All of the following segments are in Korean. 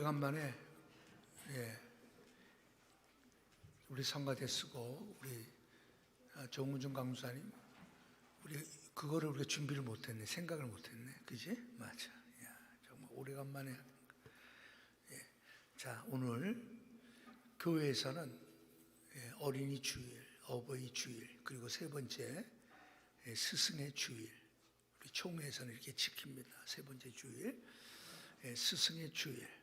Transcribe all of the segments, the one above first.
오래간만에 우리 성가대 쓰고 우리 정우준 강사님 우리 그거를 우리가 준비를 못했네, 생각을 못했네, 그지? 맞아. 야, 정말 오래간만에. 자, 오늘 교회에서는 어린이 주일, 어버이 주일, 그리고 세 번째 스승의 주일, 우리 총회에서는 이렇게 지킵니다. 세 번째 주일, 스승의 주일.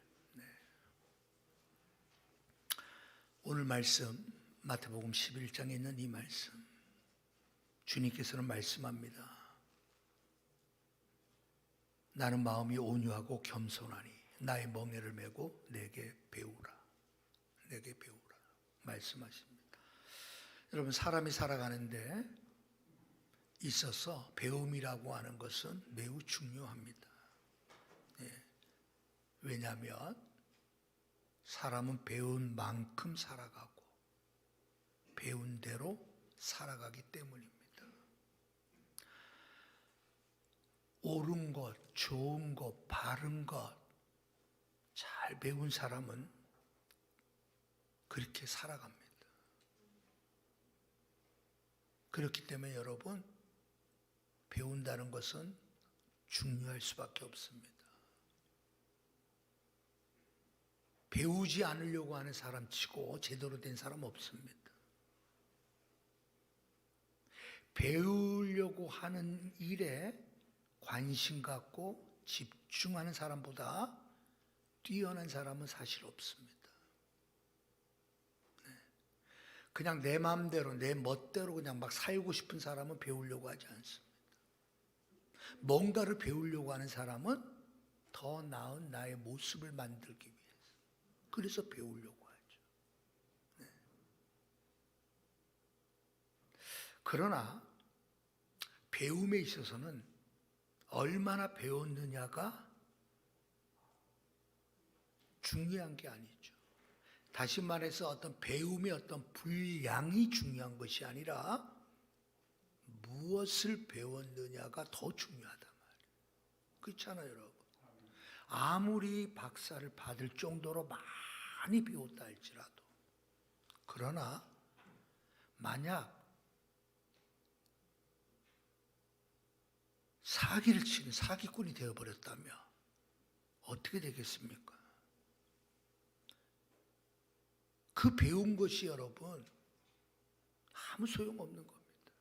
오늘 말씀 마태복음 11장에 있는 이 말씀, 주님께서는 말씀합니다. 나는 마음이 온유하고 겸손하니 나의 멍에를 메고 내게 배우라. 내게 배우라 말씀하십니다. 여러분, 사람이 살아가는데 있어서 배움이라고 하는 것은 매우 중요합니다. 왜냐하면 사람은 배운 만큼 살아가고 배운 대로 살아가기 때문입니다. 옳은 것, 좋은 것, 바른 것 잘 배운 사람은 그렇게 살아갑니다. 그렇기 때문에 여러분, 배운다는 것은 중요할 수밖에 없습니다. 배우지 않으려고 하는 사람 치고 제대로 된 사람 없습니다. 배우려고 하는 일에 관심 갖고 집중하는 사람보다 뛰어난 사람은 사실 없습니다. 그냥 내 마음대로 내 멋대로 그냥 막 살고 싶은 사람은 배우려고 하지 않습니다. 뭔가를 배우려고 하는 사람은 더 나은 나의 모습을 만들기 위해서, 그래서 배우려고 하죠. 그러나 배움에 있어서는 얼마나 배웠느냐가 중요한 게 아니죠. 다시 말해서 어떤 배움의 어떤 분량이 중요한 것이 아니라 무엇을 배웠느냐가 더 중요하단 말이에요. 그렇잖아요, 여러분. 아무리 박사를 받을 정도로 많이 배웠다 할지라도, 그러나 만약 사기를 치는 사기꾼이 되어버렸다면 어떻게 되겠습니까? 그 배운 것이 여러분 아무 소용없는 겁니다.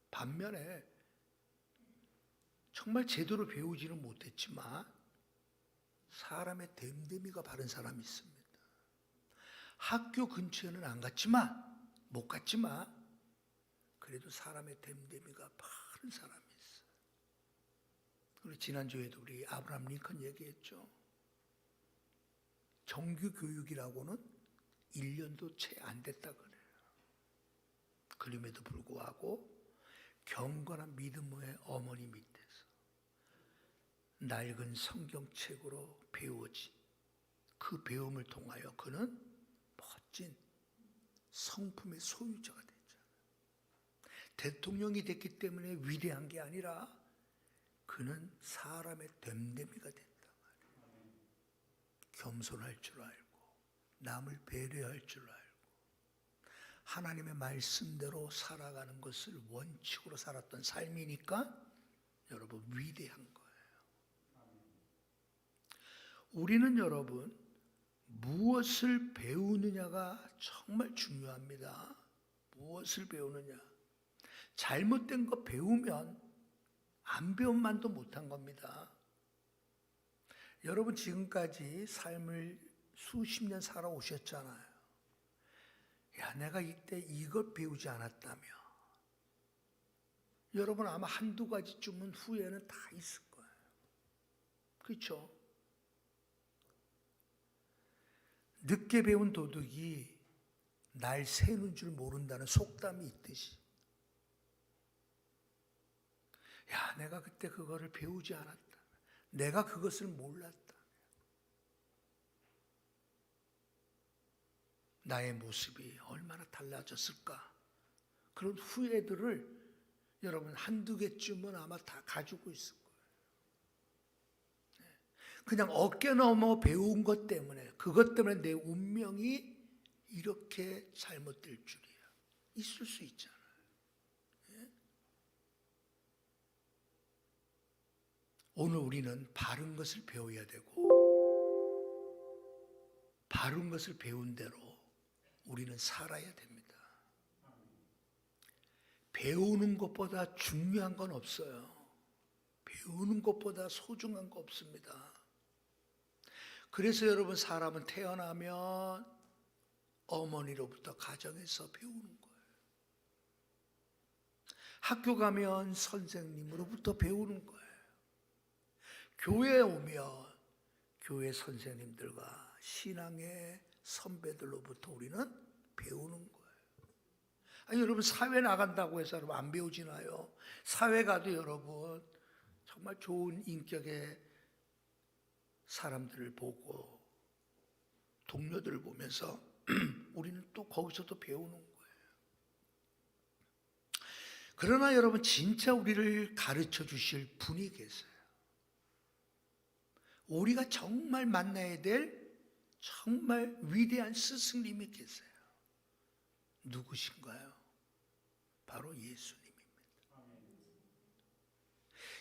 반면에 정말 제대로 배우지는 못했지만 사람의 됨됨이가 바른 사람이 있습니다. 학교 근처에는 안 갔지만, 못 갔지만 그래도 사람의 됨됨이가 바른 사람이 있어요. 우리 지난주에도 우리 아브라함 링컨 얘기했죠. 정규 교육이라고는 1년도 채 안 됐다 그래요. 그럼에도 불구하고 경건한 믿음의 어머니 밑에서 낡은 성경책으로 배워진 그 배움을 통하여 그는 멋진 성품의 소유자가 됐잖아요. 대통령이 됐기 때문에 위대한 게 아니라 그는 사람의 됨됨이가 됐단 말이에요. 겸손할 줄 알고 남을 배려할 줄 알고 하나님의 말씀대로 살아가는 것을 원칙으로 살았던 삶이니까 여러분 위대한 거예요. 우리는 여러분 무엇을 배우느냐가 정말 중요합니다. 무엇을 배우느냐. 잘못된 거 배우면 안 배운만도 못한 겁니다. 여러분 지금까지 삶을 수십 년 살아오셨잖아요. 야, 내가 이때 이걸 배우지 않았다며. 여러분 아마 한두 가지쯤은 후회는 다 있을 거예요. 그렇죠? 늦게 배운 도둑이 날 새는 줄 모른다는 속담이 있듯이, 야, 내가 그때 그거를 배우지 않았다. 내가 그것을 몰랐다. 나의 모습이 얼마나 달라졌을까? 그런 후회들을 여러분 한두 개쯤은 아마 다 가지고 있을 거예요. 그냥 어깨 넘어 배운 것 때문에, 그것 때문에 내 운명이 이렇게 잘못될 줄이야. 있을 수 있잖아요. 예? 오늘 우리는 바른 것을 배워야 되고, 바른 것을 배운 대로 우리는 살아야 됩니다. 배우는 것보다 중요한 건 없어요. 배우는 것보다 소중한 거 없습니다. 그래서 여러분, 사람은 태어나면 어머니로부터, 가정에서 배우는 거예요. 학교 가면 선생님으로부터 배우는 거예요. 교회에 오면 교회 선생님들과 신앙의 선배들로부터 우리는 배우는 거예요. 아니, 여러분, 사회 나간다고 해서 여러분 안 배우지나요? 사회 가도 여러분 정말 좋은 인격의 사람들을 보고 동료들을 보면서 우리는 또 거기서도 배우는 거예요. 그러나 여러분, 진짜 우리를 가르쳐 주실 분이 계세요. 우리가 정말 만나야 될 정말 위대한 스승님이 계세요. 누구신가요? 바로 예수님입니다.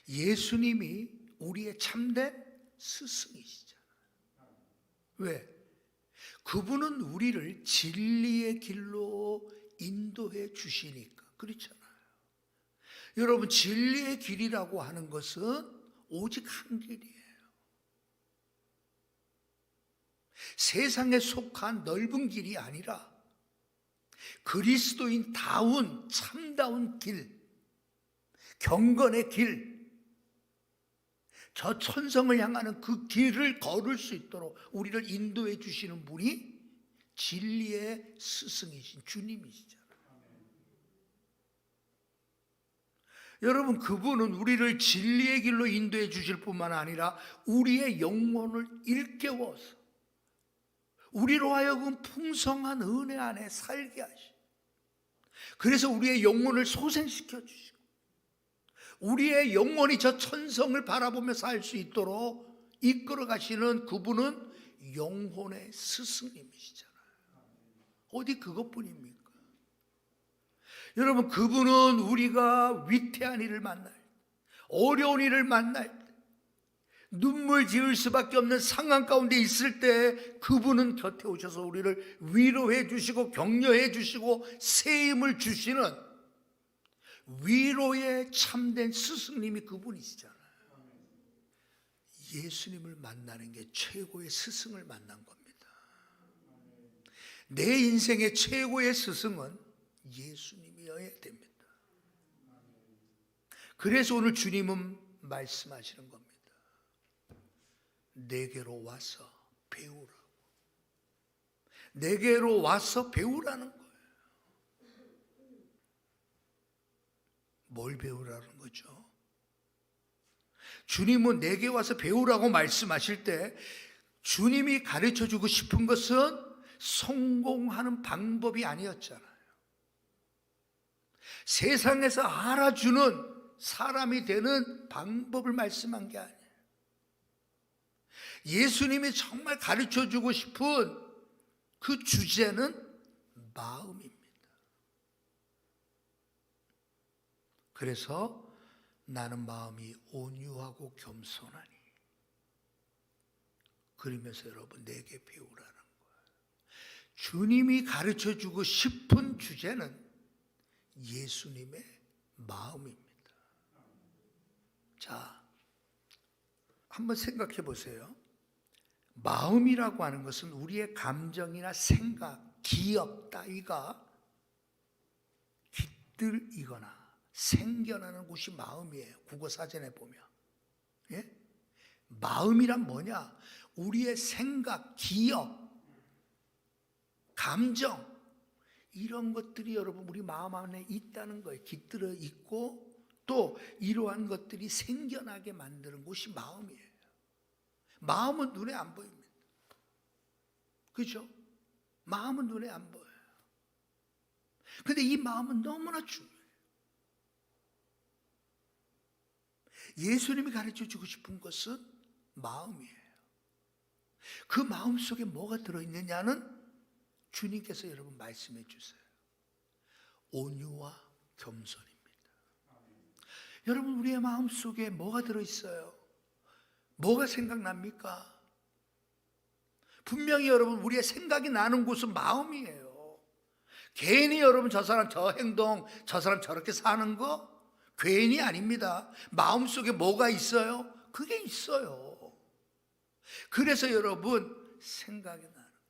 예수님이 우리의 참된 스승이시잖아요. 왜? 그분은 우리를 진리의 길로 인도해 주시니까. 그렇잖아요. 여러분, 진리의 길이라고 하는 것은 오직 한 길이에요. 세상에 속한 넓은 길이 아니라 그리스도인다운 참다운 길, 경건의 길, 저 천성을 향하는 그 길을 걸을 수 있도록 우리를 인도해 주시는 분이 진리의 스승이신 주님이시잖아요. 여러분, 그분은 우리를 진리의 길로 인도해 주실 뿐만 아니라 우리의 영혼을 일깨워서 우리로 하여금 풍성한 은혜 안에 살게 하시고, 그래서 우리의 영혼을 소생시켜 주시고 우리의 영혼이 저 천성을 바라보며 살 수 있도록 이끌어 가시는 그분은 영혼의 스승님이시잖아요. 어디 그것뿐입니까? 여러분, 그분은 우리가 위태한 일을 만날 때, 어려운 일을 만날 때, 눈물 지을 수밖에 없는 상황 가운데 있을 때 그분은 곁에 오셔서 우리를 위로해 주시고 격려해 주시고 새 힘을 주시는 위로의 참된 스승님이 그분이시잖아요. 예수님을 만나는 게 최고의 스승을 만난 겁니다. 내 인생의 최고의 스승은 예수님이어야 됩니다. 그래서 오늘 주님은 말씀하시는 겁니다. 내게로 와서 배우라고. 내게로 와서 배우라는 거예요. 뭘 배우라는 거죠? 주님은 내게 와서 배우라고 말씀하실 때 주님이 가르쳐주고 싶은 것은 성공하는 방법이 아니었잖아요. 세상에서 알아주는 사람이 되는 방법을 말씀한 게 아니에요. 예수님이 정말 가르쳐주고 싶은 그 주제는 마음입니다. 그래서 나는 마음이 온유하고 겸손하니, 그러면서 여러분 내게 배우라는 거예요. 주님이 가르쳐주고 싶은 주제는 예수님의 마음입니다. 자, 한번 생각해 보세요. 마음이라고 하는 것은 우리의 감정이나 생각, 기억 따위가 깃들이거나 생겨나는 곳이 마음이에요. 국어사전에 보면. 예? 마음이란 뭐냐? 우리의 생각, 기억, 감정, 이런 것들이 여러분 우리 마음 안에 있다는 거예요. 깃들어 있고 또 이러한 것들이 생겨나게 만드는 곳이 마음이에요. 마음은 눈에 안 보입니다. 그렇죠? 마음은 눈에 안 보여요. 근데 이 마음은 너무나 중요해요. 예수님이 가르쳐주고 싶은 것은 마음이에요. 그 마음속에 뭐가 들어있느냐는 주님께서 여러분 말씀해 주세요. 온유와 겸손입니다. 여러분, 우리의 마음속에 뭐가 들어있어요? 뭐가 생각납니까? 분명히 여러분, 우리의 생각이 나는 곳은 마음이에요. 괜히 여러분 저 사람 저 행동, 저 사람 저렇게 사는 거 괜히 아닙니다. 마음속에 뭐가 있어요? 그게 있어요. 그래서 여러분 생각이 나는 거예요.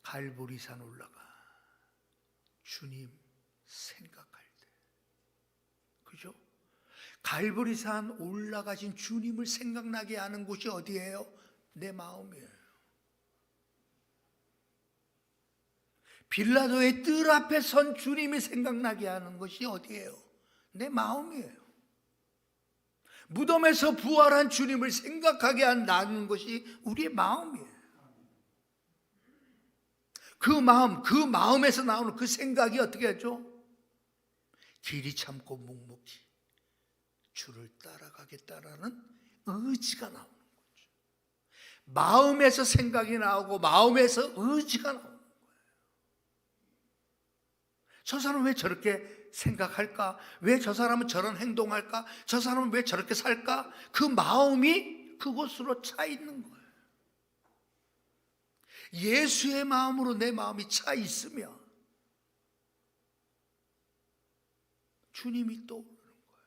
갈보리산 올라가 주님 생각할 때, 그죠? 갈보리산 올라가신 주님을 생각나게 하는 곳이 어디예요? 내 마음이에요. 빌라도의 뜰 앞에 선 주님이 생각나게 하는 것이 어디예요? 내 마음이에요. 무덤에서 부활한 주님을 생각하게 하는 것이 우리의 마음이에요. 그 마음에서 나오는 그 생각이 어떻게 하죠? 길이 참고 묵묵히 주를 따라가겠다라는 의지가 나오는 거죠. 마음에서 생각이 나오고 마음에서 의지가 나오는 거예요. 저 사람은 왜 저렇게 생각할까? 왜 저 사람은 저런 행동할까? 저 사람은 왜 저렇게 살까? 그 마음이 그곳으로 차 있는 거예요. 예수의 마음으로 내 마음이 차 있으면 주님이 떠오르는 거예요.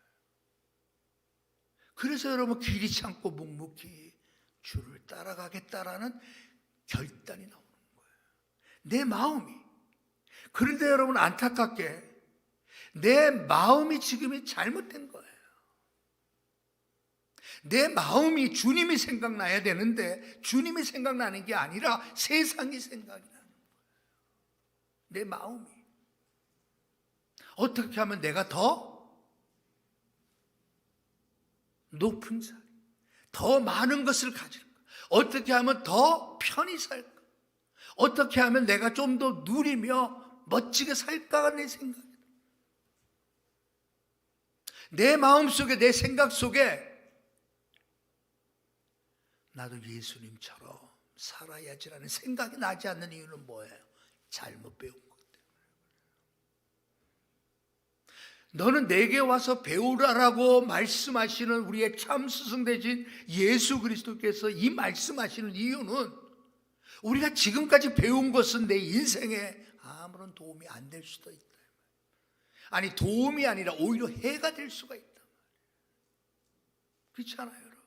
그래서 여러분 길이 참고 묵묵히 주를 따라가겠다라는 결단이 나오는 거예요. 내 마음이. 그런데 여러분 안타깝게 내 마음이 지금이 잘못된 거예요. 내 마음이 주님이 생각나야 되는데 주님이 생각나는 게 아니라 세상이 생각이 나는 거예요. 내 마음이. 어떻게 하면 내가 더 높은 자리, 더 많은 것을 가질까? 어떻게 하면 더 편히 살까? 어떻게 하면 내가 좀 더 누리며 멋지게 살까가 내 생각이다. 내 마음속에, 내 생각 속에 나도 예수님처럼 살아야지라는 생각이 나지 않는 이유는 뭐예요? 잘못 배운 것 때문에. 너는 내게 와서 배우라라고 말씀하시는 우리의 참 스승 되신 예수 그리스도께서 이 말씀하시는 이유는 우리가 지금까지 배운 것은 내 인생에 아무런 도움이 안 될 수도 있다. 아니, 도움이 아니라 오히려 해가 될 수가 있다. 그렇지 않아요, 여러분?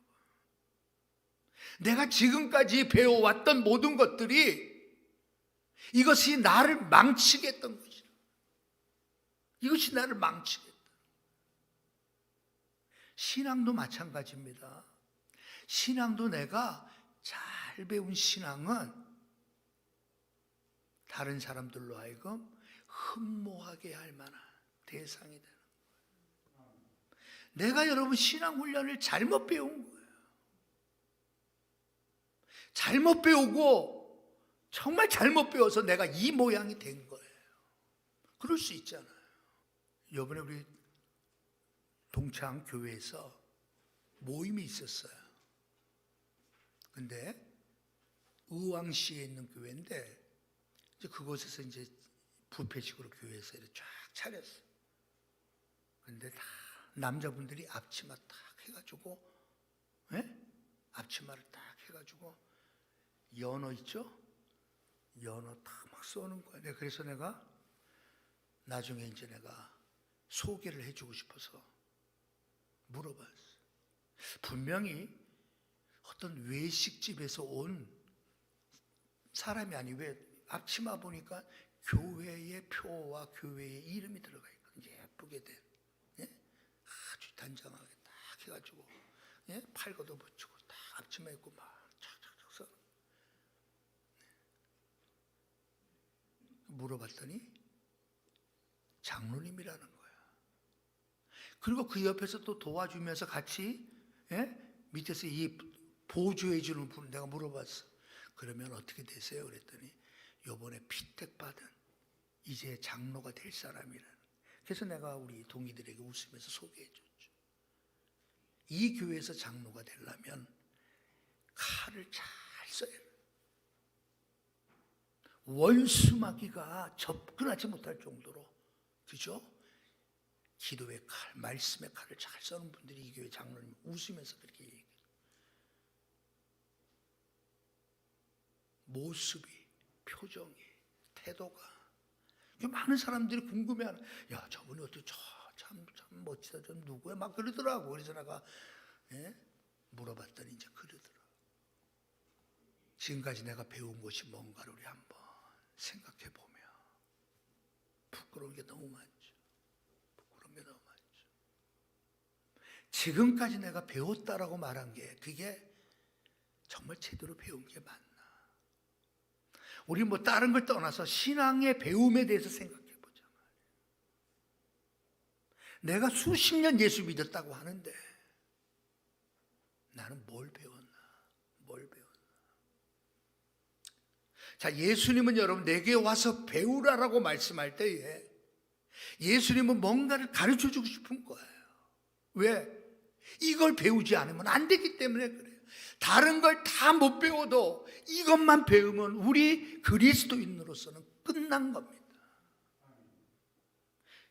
내가 지금까지 배워왔던 모든 것들이 이것이 나를 망치게 했던 것이다. 이것이 나를 망치게 했다. 신앙도 마찬가지입니다. 신앙도 내가 잘 배운 신앙은 다른 사람들로 하여금 흠모하게 할 만한 대상이 되는 거예요. 내가 여러분 신앙 훈련을 잘못 배운 거예요. 잘못 배우고 정말 잘못 배워서 내가 이 모양이 된 거예요. 그럴 수 있잖아요. 이번에 우리 동창 교회에서 모임이 있었어요. 근데 의왕시에 있는 교회인데 이제 그곳에서 이제 부패식으로 교회에서 쫙 차렸어요. 근데 다 남자분들이 앞치마 딱 해가지고, 앞치마를 딱 해가지고 연어 있죠? 연어 딱 막 쏘는 거예요. 그래서 내가 나중에 이제 내가 소개를 해주고 싶어서 물어봤어요. 분명히 어떤 외식집에서 온 사람이 아니, 왜 앞치마 보니까 교회의 표와 교회의 이름이 들어가 있거든요. 예쁘게 된, 아주 단정하게 딱 해가지고, 팔거도 붙이고 딱 앞치마 입고 막 착착착 써. 물어봤더니 장로님이라는 거야. 그리고 그 옆에서 또 도와주면서 같이, 밑에서 이 보조해 주는 분 내가 물어봤어. 그러면 어떻게 되세요? 그랬더니 요번에 피택 받은 이제 장로가 될 사람이라는. 그래서 내가 우리 동기들에게 웃으면서 소개해 줬죠. 이 교회에서 장로가 되려면 칼을 잘 써야 돼. 원수마귀가 접근하지 못할 정도로, 그죠? 기도의 칼, 말씀의 칼을 잘 써는 분들이 이 교회 장로님 웃으면서 그렇게 얘기해요. 모습이, 표정이, 태도가. 많은 사람들이 궁금해하는, 야, 저분이 어떻게 참 멋지다, 저 누구야? 막 그러더라고. 그래서 내가 물어봤더니 이제 그러더라고. 지금까지 내가 배운 것이 뭔가를 우리 한번 생각해 보면 부끄러운 게 너무 많죠. 부끄러운 게 너무 많죠. 지금까지 내가 배웠다라고 말한 게 그게 정말 제대로 배운 게 맞나? 우리 뭐 다른 걸 떠나서 신앙의 배움에 대해서 생각해 보자. 내가 수십 년 예수 믿었다고 하는데 나는 뭘 배웠나? 뭘 배웠나? 자, 예수님은 여러분 내게 와서 배우라라고 말씀할 때에 예수님은 뭔가를 가르쳐 주고 싶은 거예요. 왜? 이걸 배우지 않으면 안 되기 때문에 그래요. 다른 걸 다 못 배워도 이것만 배우면 우리 그리스도인으로서는 끝난 겁니다.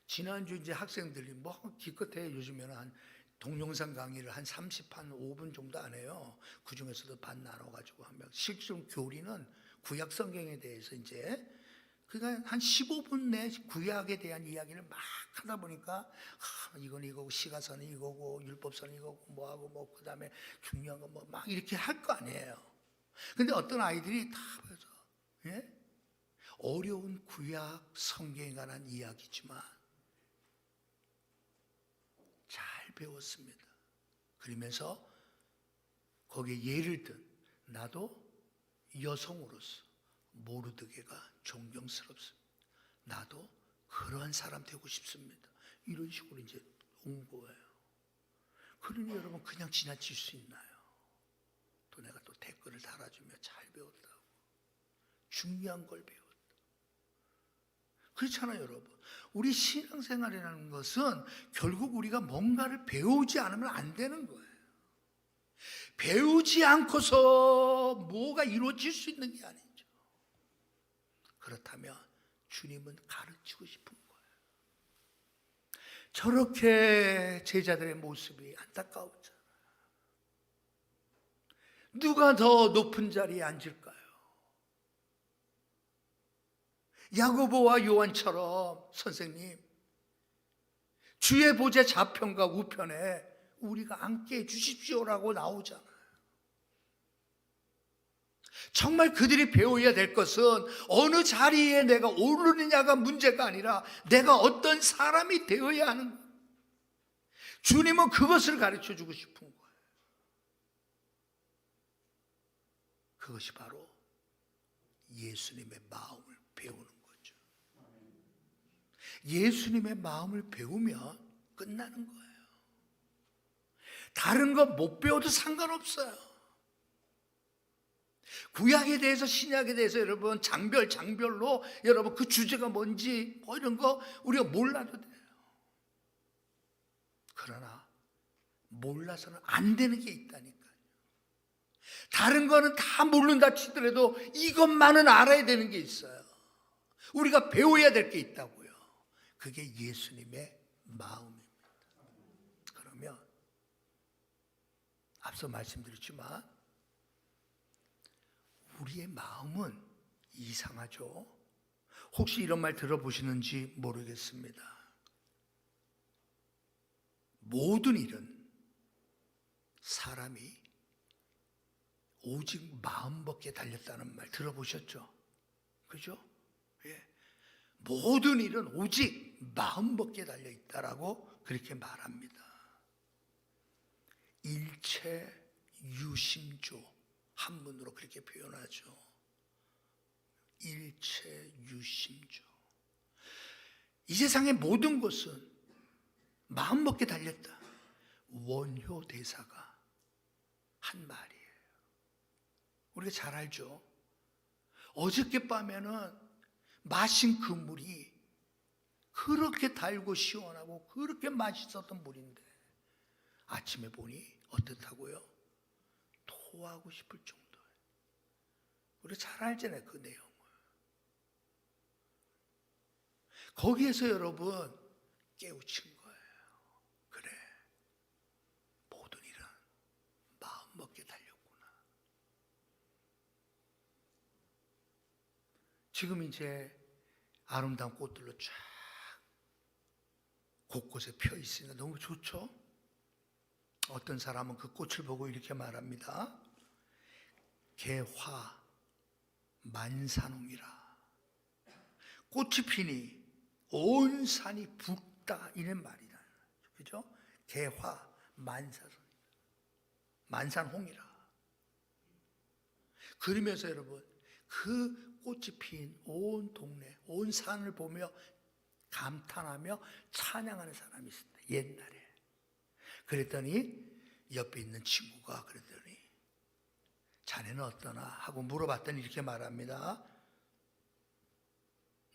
지난주 이제 학생들이 뭐 기껏해 요즘에는 한 동영상 강의를 한 5분 정도 안 해요. 그 중에서도 반 나눠가지고 하면 실제 교리는 구약 성경에 대해서 이제 그러니까 한 15분 내 구약에 대한 이야기를 막 하다 보니까 이건 이거고 시가서는 이거고 율법서는 이거고 뭐하고 뭐 그다음에 중요한 거 뭐 막 이렇게 할 거 아니에요. 근데 어떤 아이들이 다 그래서 어려운 구약 성경에 관한 이야기지만 잘 배웠습니다. 그러면서 거기에 예를 든 나도 여성으로서 모르드게가 존경스럽습니다. 나도 그러한 사람 되고 싶습니다. 이런 식으로 이제 온 거예요. 그러니 여러분 그냥 지나칠 수 있나요? 또 내가 또 댓글을 달아주며 잘 배웠다고. 중요한 걸 배웠다. 그렇잖아요, 여러분. 우리 신앙생활이라는 것은 결국 우리가 뭔가를 배우지 않으면 안 되는 거예요. 배우지 않고서 뭐가 이루어질 수 있는 게 아니죠. 그렇다면 주님은 가르치고 싶은 거예요. 저렇게 제자들의 모습이 안타까웠잖아요. 누가 더 높은 자리에 앉을까요? 야고보와 요한처럼 선생님 주의 보좌 좌편과 우편에 우리가 앉게 해주십시오라고 나오잖아요. 정말 그들이 배워야 될 것은 어느 자리에 내가 오르느냐가 문제가 아니라 내가 어떤 사람이 되어야 하는 거예요. 주님은 그것을 가르쳐 주고 싶은 거예요. 그것이 바로 예수님의 마음을 배우는 거죠. 예수님의 마음을 배우면 끝나는 거예요. 다른 거 못 배워도 상관없어요. 구약에 대해서 신약에 대해서 여러분 장별로 여러분 그 주제가 뭔지 뭐 이런 거 우리가 몰라도 돼요. 그러나 몰라서는 안 되는 게 있다니까요. 다른 거는 다 모른다 치더라도 이것만은 알아야 되는 게 있어요. 우리가 배워야 될 게 있다고요. 그게 예수님의 마음입니다. 그러면 앞서 말씀드렸지만 우리의 마음은 이상하죠. 혹시 이런 말 들어보시는지 모르겠습니다. 모든 일은 사람이 오직 마음 먹기에 달렸다는 말 들어보셨죠? 그죠? 예. 모든 일은 오직 마음 먹기에 달려 있다라고 그렇게 말합니다. 일체유심조 한문으로 그렇게 표현하죠. 일체유심조. 이 세상의 모든 것은 마음 먹기에 달렸다. 원효 대사가 한 말이에요. 우리가 잘 알죠. 어저께 밤에는 마신 그 물이 그렇게 달고 시원하고 그렇게 맛있었던 물인데 아침에 보니 어떻다고요? 토하고 싶을 정도예요. 우리 잘 알잖아요, 그 내용을. 거기에서 여러분 깨우친 거예요. 그래, 모든 일은 마음 먹게 달렸구나. 지금 이제 아름다운 꽃들로 쫙 곳곳에 펴 있으니까 너무 좋죠? 어떤 사람은 그 꽃을 보고 이렇게 말합니다. 개화 만산홍이라. 꽃이 피니 온 산이 붓다, 이런 말이다. 그죠? 개화 만산홍이라. 그러면서 여러분, 그 꽃이 핀 온 동네, 온 산을 보며 감탄하며 찬양하는 사람이 있습니다. 옛날에. 그랬더니 옆에 있는 친구가 그랬더니 자네는 어떠나 하고 물어봤더니 이렇게 말합니다.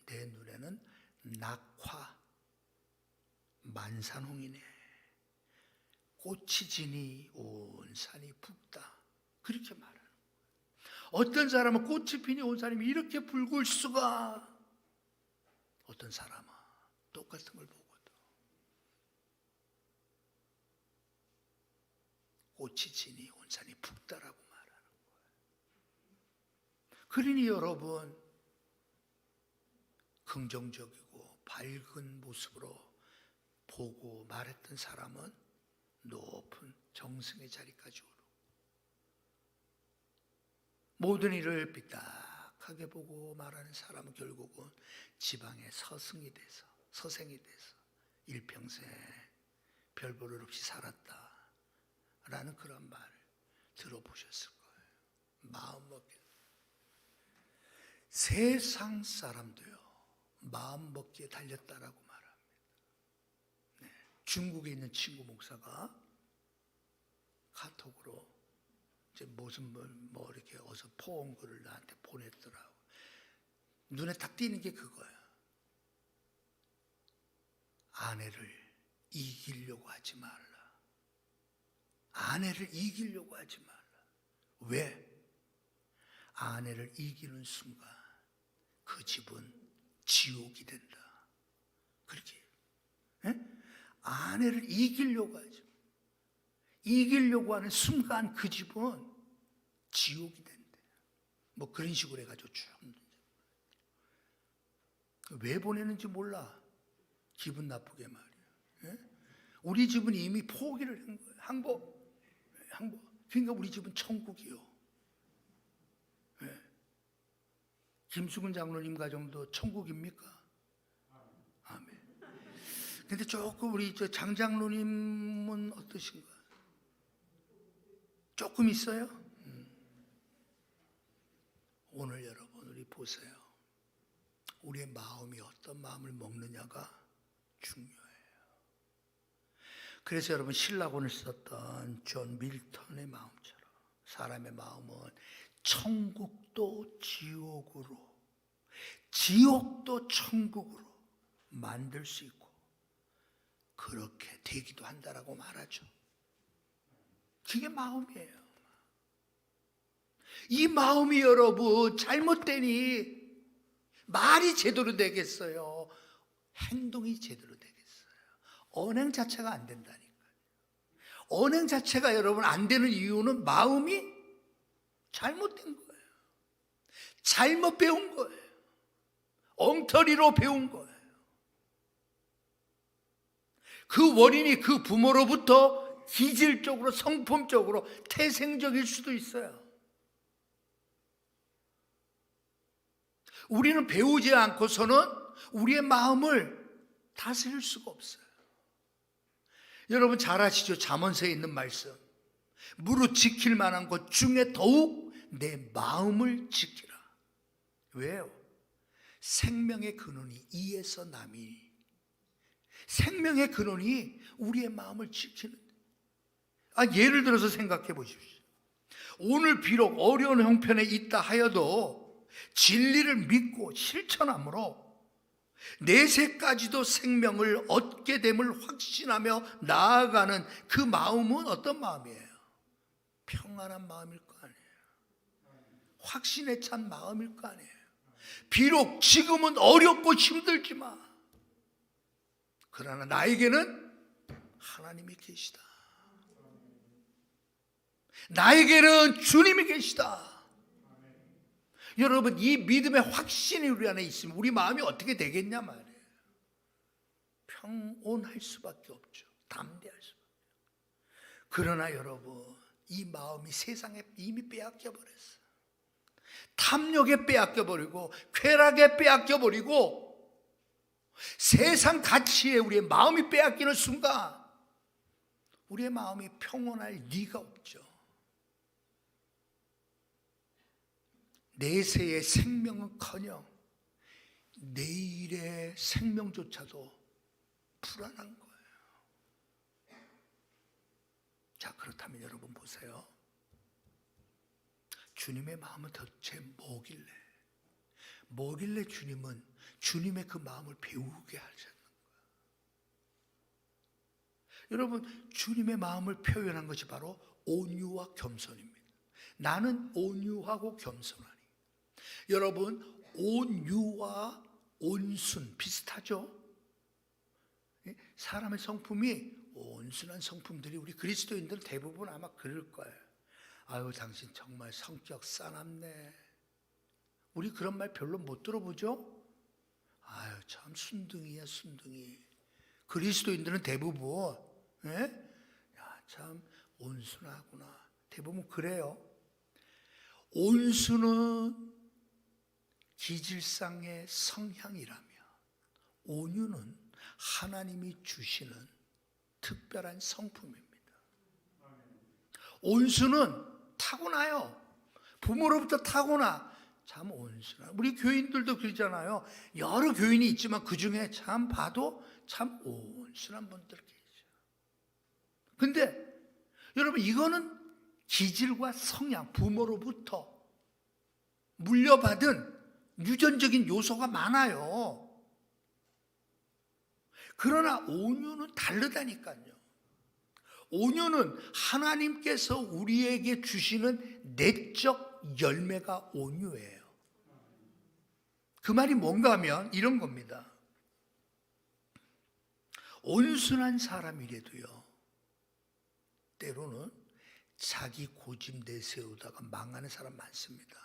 내 눈에는 낙화 만산홍이네. 꽃이 지니 온 산이 붓다. 그렇게 말하는 거예요. 어떤 사람은 꽃이 피니 온 산이 이렇게 붉을 수가. 어떤 사람은 똑같은 걸 보고도 꽃이 지니 온 산이 붓다라고 말하는 거예요. 그러니 여러분, 긍정적이고 밝은 모습으로 보고 말했던 사람은 높은 정승의 자리까지 오르고, 모든 일을 삐딱하게 보고 말하는 사람은 결국은 지방의 서생이 돼서 일평생 별 볼일 없이 살았다라는 그런 말을 들어보셨을 거예요. 마음먹기. 세상 사람도요, 마음먹기에 달렸다라고 말합니다. 네, 중국에 있는 친구 목사가 카톡으로 이제 무슨 뭐 이렇게 어서 포옹글을 나한테 보냈더라고. 눈에 딱 띄는 게 그거야. 아내를 이기려고 하지 말라. 아내를 이기려고 하지 말라. 왜? 아내를 이기는 순간 그 집은 지옥이 된다. 그렇게. 에? 아내를 이기려고 하지. 이기려고 하는 순간 그 집은 지옥이 된대. 뭐 그런 식으로 해가지고 쭉. 왜 보내는지 몰라. 기분 나쁘게 말이야. 예? 우리 집은 이미 포기를 한 거예요. 항복. 그러니까 우리 집은 천국이요. 예. 김수근 장로님 가정도 천국입니까? 아멘. 근데 조금 우리 장 장로님은 어떠신가? 조금 있어요? 오늘 여러분, 우리 보세요. 우리의 마음이 어떤 마음을 먹느냐가 중요해요. 그래서 여러분, 신라곤을 썼던 존 밀턴의 마음처럼 사람의 마음은 천국도 지옥으로, 지옥도 천국으로 만들 수 있고 그렇게 되기도 한다라고 말하죠. 그게 마음이에요. 이 마음이 여러분 잘못되니 말이 제대로 되겠어요? 행동이 제대로 되겠어요? 언행 자체가 안 된다니까요. 언행 자체가 여러분 안 되는 이유는 마음이 잘못된 거예요. 잘못 배운 거예요. 엉터리로 배운 거예요. 그 원인이 그 부모로부터 기질적으로, 성품적으로, 태생적일 수도 있어요. 우리는 배우지 않고서는 우리의 마음을 다스릴 수가 없어요. 여러분 잘 아시죠? 잠언서에 있는 말씀. 무릇 지킬 만한 것 중에 더욱 내 마음을 지키라. 왜요? 생명의 근원이 이에서 남이. 생명의 근원이 우리의 마음을 지키는. 예를 들어서 생각해 보십시오. 오늘 비록 어려운 형편에 있다 하여도 진리를 믿고 실천함으로 내세까지도 생명을 얻게 됨을 확신하며 나아가는 그 마음은 어떤 마음이에요? 평안한 마음일 거 아니에요. 확신에 찬 마음일 거 아니에요. 비록 지금은 어렵고 힘들지만 그러나 나에게는 하나님이 계시다. 나에게는 주님이 계시다. 여러분, 이 믿음의 확신이 우리 안에 있으면 우리 마음이 어떻게 되겠냐 말이에요. 평온할 수밖에 없죠. 담대할 수밖에. 그러나 여러분, 이 마음이 세상에 이미 빼앗겨 버렸어요. 탐욕에 빼앗겨 버리고 쾌락에 빼앗겨 버리고 세상 가치에 우리의 마음이 빼앗기는 순간 우리의 마음이 평온할 리가 없죠. 내세의 생명은커녕 내일의 생명조차도 불안한 거예요. 자, 그렇다면 여러분 보세요. 주님의 마음은 도대체 뭐길래 주님은 주님의 그 마음을 배우게 하셨는 거예요. 여러분, 주님의 마음을 표현한 것이 바로 온유와 겸손입니다. 나는 온유하고 겸손하니. 여러분, 온유와 온순 비슷하죠? 사람의 성품이 온순한 성품들이 우리 그리스도인들 대부분 아마 그럴 거예요. 아유, 당신 정말 성격 싸납네. 우리 그런 말 별로 못 들어보죠? 아유, 참 순둥이야, 순둥이. 그리스도인들은 대부분 야, 참 온순하구나. 대부분 그래요. 온순은 기질상의 성향이라며 온유는 하나님이 주시는 특별한 성품입니다. 온수는 타고나요. 부모로부터 타고나. 참 온순한. 우리 교인들도 그러잖아요. 여러 교인이 있지만 그 중에 참 봐도 참 온순한 분들 계시죠. 근데 여러분, 이거는 기질과 성향, 부모로부터 물려받은 유전적인 요소가 많아요. 그러나 온유는 다르다니까요. 온유는 하나님께서 우리에게 주시는 내적 열매가 온유예요. 그 말이 뭔가 하면 이런 겁니다. 온순한 사람이라도요, 때로는 자기 고집 내세우다가 망하는 사람 많습니다.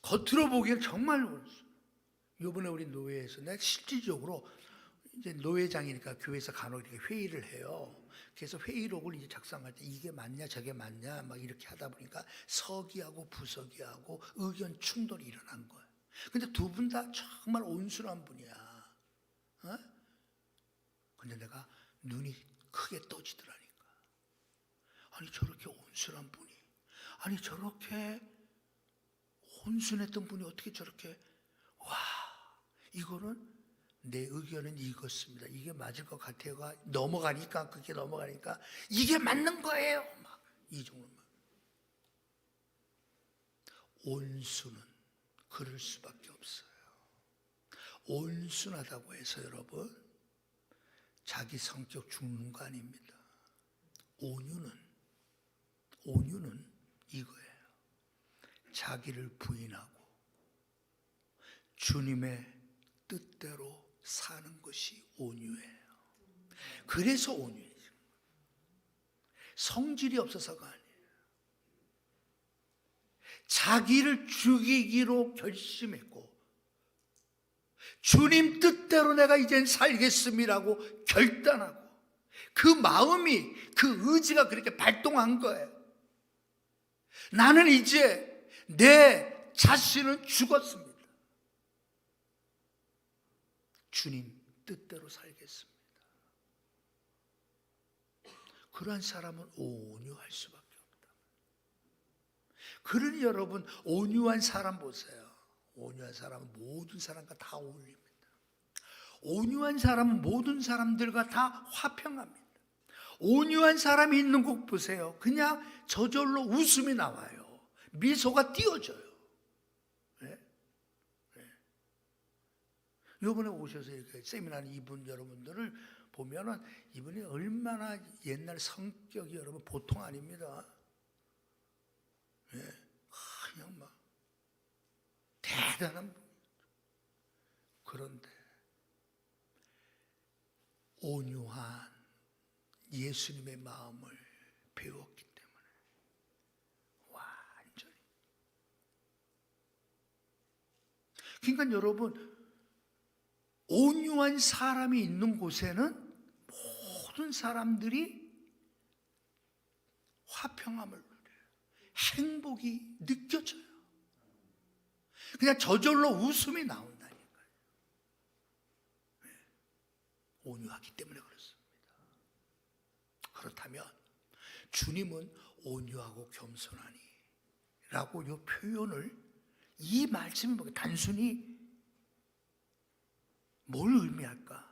겉으로 보기엔 정말 온순. 이번에 우리 노회에서 내가 실질적으로 이제 노회장이니까 교회에서 간혹 이렇게 회의를 해요. 그래서 회의록을 이제 작성할 때 이게 맞냐 저게 맞냐 막 이렇게 하다 보니까 서기하고 부서기하고 의견 충돌이 일어난 거예요. 근데 두 분 다 정말 온순한 분이야. 근데 내가 눈이 크게 떠지더라니까. 아니, 저렇게 온순한 분이, 아니 저렇게 온순했던 분이 어떻게 저렇게, 와, 이거는 내 의견은 이것입니다. 이게 맞을 것 같아요가 넘어가니까, 그게 넘어가니까 이게 맞는 거예요. 막 이 정도만. 온순은 그럴 수밖에 없어요. 온순하다고 해서 여러분 자기 성격 죽는 거 아닙니다. 온유는 이거예요. 자기를 부인하고 주님의 뜻대로 사는 것이 온유예요. 그래서 온유해요. 성질이 없어서가 아니에요. 자기를 죽이기로 결심했고 주님 뜻대로 내가 이젠 살겠음이라고 결단하고 그 마음이, 그 의지가 그렇게 발동한 거예요. 나는 이제 내 자신은 죽었습니다. 주님 뜻대로 살겠습니다. 그러한 사람은 온유할 수밖에 없다. 그러니 여러분, 온유한 사람 보세요. 온유한 사람은 모든 사람과 다 어울립니다. 온유한 사람은 모든 사람들과 다 화평합니다. 온유한 사람이 있는 곳 보세요. 그냥 저절로 웃음이 나와요. 미소가 띄어져요. 네? 네. 이번에 오셔서 이렇게 세미나를 이분 여러분들을 보면은 이분이 얼마나 옛날 성격이 여러분 보통 아닙니다. 그냥 막 대단한 분. 그런데 온유한 예수님의 마음을 배웠기 때문에 완전히. 그러니까 여러분, 온유한 사람이 있는 곳에는 모든 사람들이 화평함을 누려요. 행복이 느껴져요. 그냥 저절로 웃음이 나온다니까요. 온유하기 때문에 그렇습니다. 그렇다면 주님은 온유하고 겸손하니 라고 이 표현을, 이 말씀이 뭐 단순히 뭘 의미할까?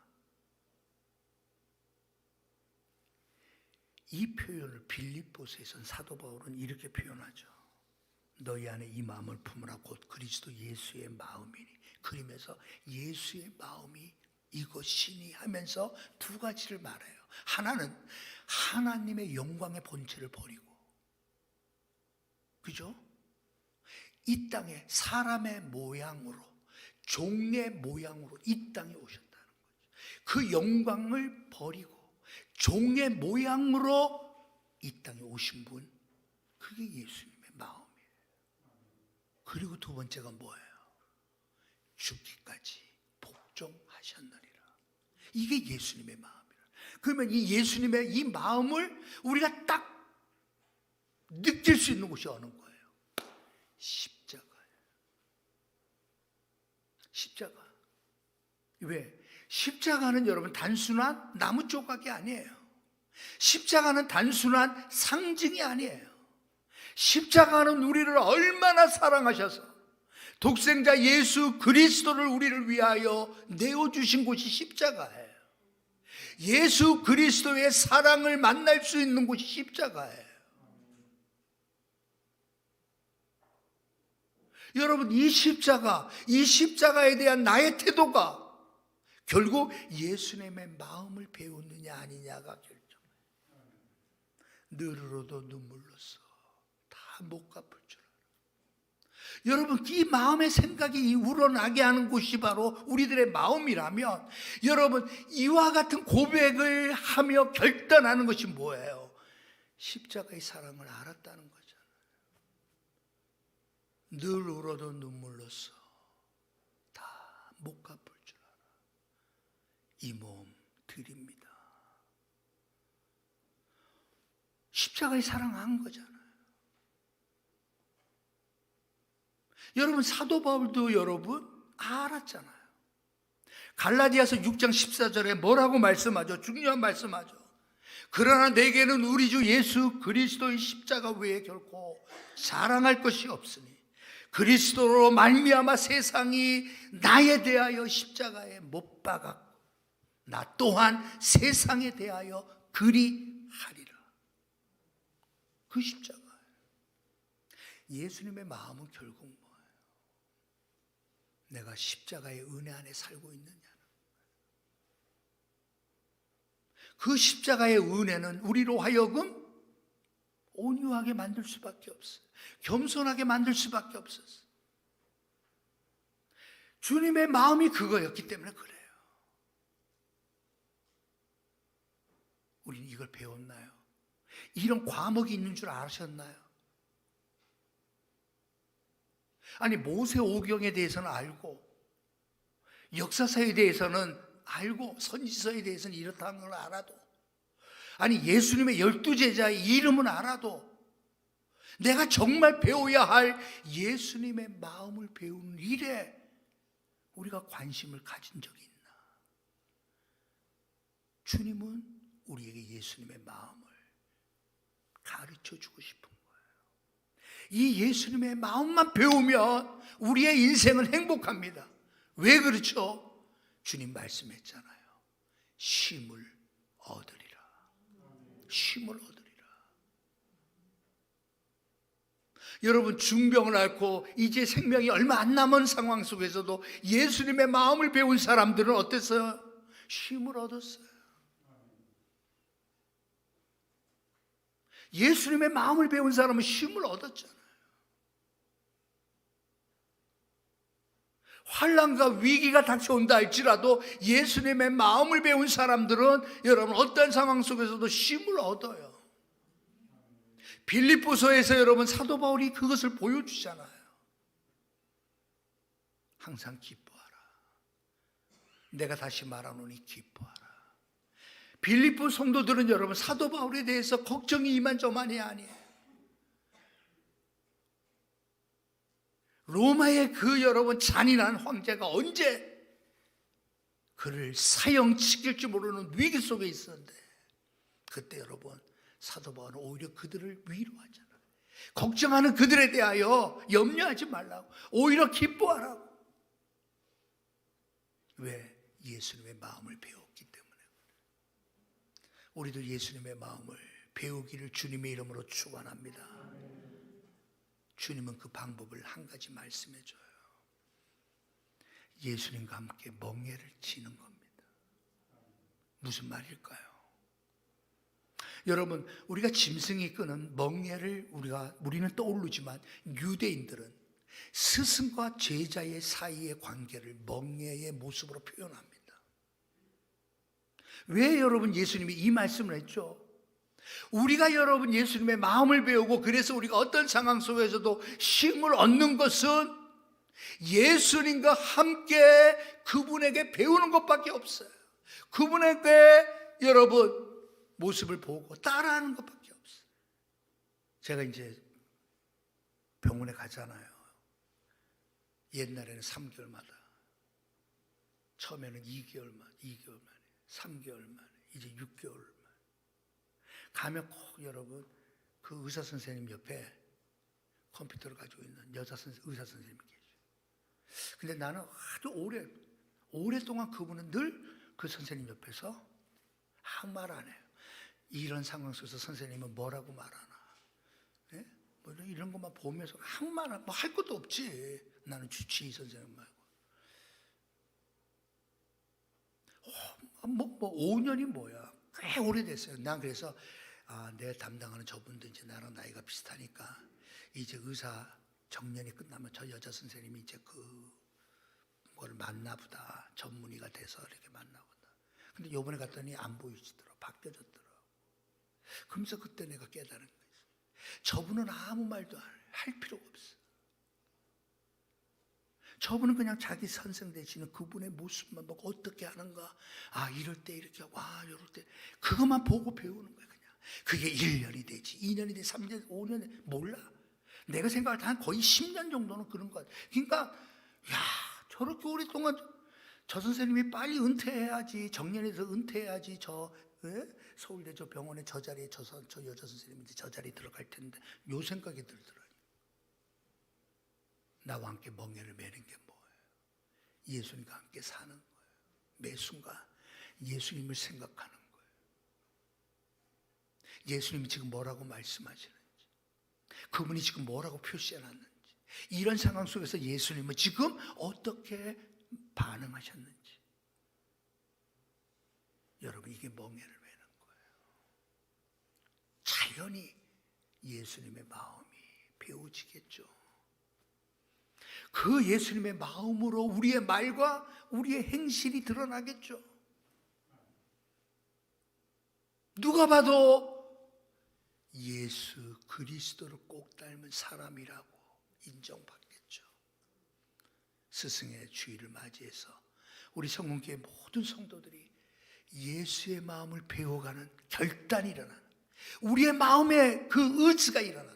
이 표현을 빌립보서에선 사도 바울은 이렇게 표현하죠. 너희 안에 이 마음을 품으라 곧 그리스도 예수의 마음이니. 그러면서 예수의 마음이 이것이니 하면서 두 가지를 말해요. 하나는 하나님의 영광의 본체를 버리고, 그죠? 이 땅에 사람의 모양으로, 종의 모양으로 이 땅에 오셨다는 거죠. 그 영광을 버리고 종의 모양으로 이 땅에 오신 분, 그게 예수님의 마음이에요. 그리고 두 번째가 뭐예요? 죽기까지 복종하셨느니라. 이게 예수님의 마음이라. 그러면 이 예수님의 이 마음을 우리가 딱 느낄 수 있는 곳이 어느 거예요? 십자가예요. 십자가. 왜? 십자가는 여러분 단순한 나무 조각이 아니에요. 십자가는 단순한 상징이 아니에요. 십자가는 우리를 얼마나 사랑하셔서 독생자 예수 그리스도를 우리를 위하여 내어주신 곳이 십자가예요. 예수 그리스도의 사랑을 만날 수 있는 곳이 십자가예요. 여러분, 이 십자가에 대한 나의 태도가 결국 예수님의 마음을 배우느냐 아니냐가 결정해요. 늘으로도 눈물로써 다 못 갚을 줄 알아요. 여러분, 이 마음의 생각이 우러나게 하는 곳이 바로 우리들의 마음이라면, 여러분, 이와 같은 고백을 하며 결단하는 것이 뭐예요? 십자가의 사랑을 알았다는 거잖아요. 늘 울어도 눈물로써 다 못 갚을 줄 알아. 이 몸 드립니다. 십자가의 사랑한 거잖아요. 여러분, 사도 바울도 여러분 알았잖아요. 갈라디아서 6장 14절에 뭐라고 말씀하죠? 중요한 말씀하죠. 그러나 내게는 우리 주 예수 그리스도의 십자가 외에 결코 자랑할 것이 없으니 그리스도로 말미암아 세상이 나에 대하여 십자가에 못 박았고 나 또한 세상에 대하여 그리하리라. 그 십자가. 예수님의 마음은 결국 뭐예요? 내가 십자가의 은혜 안에 살고 있느냐는. 그 십자가의 은혜는 우리로 하여금 온유하게 만들 수밖에 없어요. 겸손하게 만들 수밖에 없었어요. 주님의 마음이 그거였기 때문에 그래요. 우리는 이걸 배웠나요? 이런 과목이 있는 줄 아셨나요? 아니, 모세오경에 대해서는 알고, 역사서에 대해서는 알고, 선지서에 대해서는 이렇다는 걸 알아도, 아니 예수님의 12제자의 이름은 알아도 내가 정말 배워야 할 예수님의 마음을 배우는 일에 우리가 관심을 가진 적이 있나? 주님은 우리에게 예수님의 마음을 가르쳐주고 싶은 거예요. 이 예수님의 마음만 배우면 우리의 인생은 행복합니다. 왜 그렇죠? 주님 말씀했잖아요. 쉼을 얻으리라. 쉼을 얻으리라. 여러분, 중병을 앓고 이제 생명이 얼마 안 남은 상황 속에서도 예수님의 마음을 배운 사람들은 어땠어요? 쉼을 얻었어요. 예수님의 마음을 배운 사람은 쉼을 얻었잖아요. 환난과 위기가 닥쳐온다 할지라도 예수님의 마음을 배운 사람들은 여러분 어떤 상황 속에서도 쉼을 얻어요. 빌립보서에서 여러분 사도 바울이 그것을 보여주잖아요. 항상 기뻐하라. 내가 다시 말하노니 기뻐하라. 빌립보 성도들은 여러분 사도 바울에 대해서 걱정이 이만저만이 아니에요. 로마의 그 여러분 잔인한 황제가 언제 그를 사형시킬지 모르는 위기 속에 있었는데, 그때 여러분 사도 바울은 오히려 그들을 위로하잖아요. 걱정하는 그들에 대하여 염려하지 말라고, 오히려 기뻐하라고. 왜? 예수님의 마음을 배웠기 때문에. 우리도 예수님의 마음을 배우기를 주님의 이름으로 축원합니다. 주님은 그 방법을 한 가지 말씀해 줘요. 예수님과 함께 멍에를 지는 겁니다. 무슨 말일까요? 여러분, 우리가 짐승이 끄는 멍에를 우리는 떠오르지만 유대인들은 스승과 제자의 사이의 관계를 멍에의 모습으로 표현합니다. 왜 여러분 예수님이 이 말씀을 했죠? 우리가 여러분 예수님의 마음을 배우고 그래서 우리가 어떤 상황 속에서도 쉼을 얻는 것은 예수님과 함께 그분에게 배우는 것밖에 없어요. 그분에게 여러분 모습을 보고 따라하는 것밖에 없어요. 제가 이제 병원에 가잖아요. 옛날에는 3개월마다, 처음에는 2개월 만에, 3개월 만에, 이제 6개월 만에 가면 꼭 여러분 그 의사 선생님 옆에 컴퓨터를 가지고 있는 의사 선생님이 계셔요. 근데 나는 아주 오랫동안 그분은 늘 그 선생님 옆에서 아무 말 안 해요. 이런 상황 속에서 선생님은 뭐라고 말하나, 네? 뭐 이런 것만 보면서 아무 말 안, 뭐 할 것도 없지. 나는 주치의 선생님 말고. 5년이 뭐야? 꽤 오래됐어요. 난 그래서 내 담당하는 저분도 이제 나랑 나이가 비슷하니까 이제 의사 정년이 끝나면 저 여자 선생님이 이제 그걸 만나 보다. 전문의가 돼서 이렇게 만나 보다. 근데 요번에 갔더니 안 보이시더라고. 바뀌어졌더라고. 그러면서 그때 내가 깨달은 거예요. 저분은 아무 말도 할 필요가 없어. 저분은 그냥 자기 선생 되시는 그분의 모습만 보고 어떻게 하는가, 이럴 때 이렇게, 이럴 때 그것만 보고 배우는 거야. 그냥 그게 1년이 되지, 2년이 되지, 3년, 5년 몰라. 내가 생각할 때 한 거의 10년 정도는 그런 것 같아. 그러니까 저렇게 오랫동안 저 선생님이 빨리 은퇴해야지, 정년에서 은퇴해야지. 서울대 저 병원에 저 자리에 저 여자 선생님이 이제 저 자리에 들어갈 텐데, 요 생각이 들더라고요. 나와 함께 멍에를 매는 게 뭐예요? 예수님과 함께 사는 거예요. 매 순간 예수님을 생각하는 거예요. 예수님이 지금 뭐라고 말씀하시는지, 그분이 지금 뭐라고 표시해놨는지, 이런 상황 속에서 예수님은 지금 어떻게 반응하셨는지. 여러분, 이게 멍에를 매는 거예요. 자연히 예수님의 마음이 배워지겠죠. 그 예수님의 마음으로 우리의 말과 우리의 행실이 드러나겠죠. 누가 봐도 예수 그리스도를 꼭 닮은 사람이라고 인정받겠죠. 스승의 주일을 맞이해서 우리 성공교회 모든 성도들이 예수의 마음을 배워가는 결단이 일어나는, 우리의 마음에 그 의지가 일어나는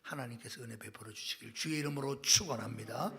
하나님께서 은혜 베풀어 주시길 주의 이름으로 축원합니다.